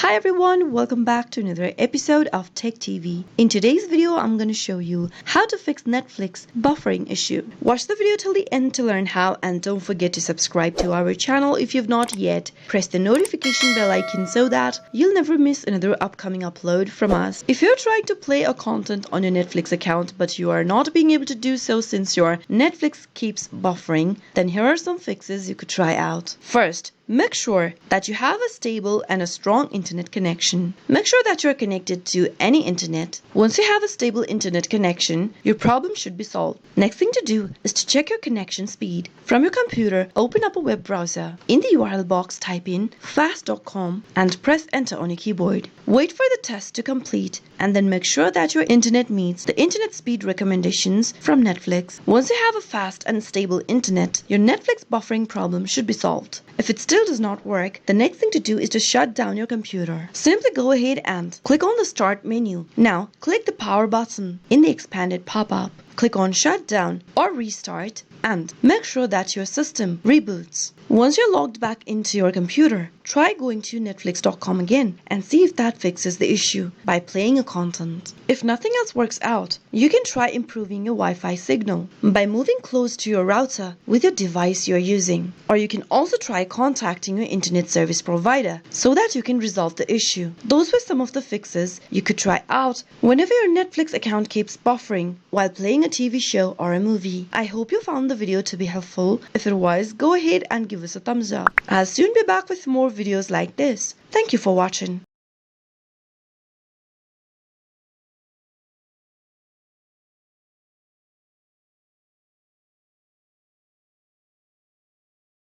Hi everyone, welcome back to another episode of Tech TV. In today's video, I'm going to show you how to fix Netflix buffering issue. Watch the video till the end to learn how, and don't forget to subscribe to our channel if you've not yet. Press the notification bell icon so that you'll never miss another upcoming upload from us. If you're trying to play a content on your Netflix account but you are not being able to do so since your Netflix keeps buffering, then here are some fixes you could try out. First, make sure that you have a stable and a strong internet connection. Make sure that you are connected to any internet. Once you have a stable internet connection, your problem should be solved. Next thing to do is to check your connection speed. From your computer, open up a web browser. In the URL box, type in fast.com and press enter on your keyboard. Wait for the test to complete and then make sure that your internet meets the internet speed recommendations from Netflix. Once you have a fast and stable internet, your Netflix buffering problem should be solved. If it still does not work, the next thing to do is to shut down your computer. Simply go ahead and click on the Start menu. Now, click the Power button in the expanded pop-up. Click on Shut Down or Restart and make sure that your system reboots. Once you're logged back into your computer, try going to netflix.com again and see if that fixes the issue by playing a content. If nothing else works out, you can try improving your Wi-Fi signal by moving close to your router with your device you're using. Or you can also try contacting your internet service provider so that you can resolve the issue. Those were some of the fixes you could try out whenever your Netflix account keeps buffering while playing a TV show or a movie. I hope you found the video to be helpful. If it was, go ahead and give us a thumbs up. I'll soon be back with more videos like this. Thank you for watching.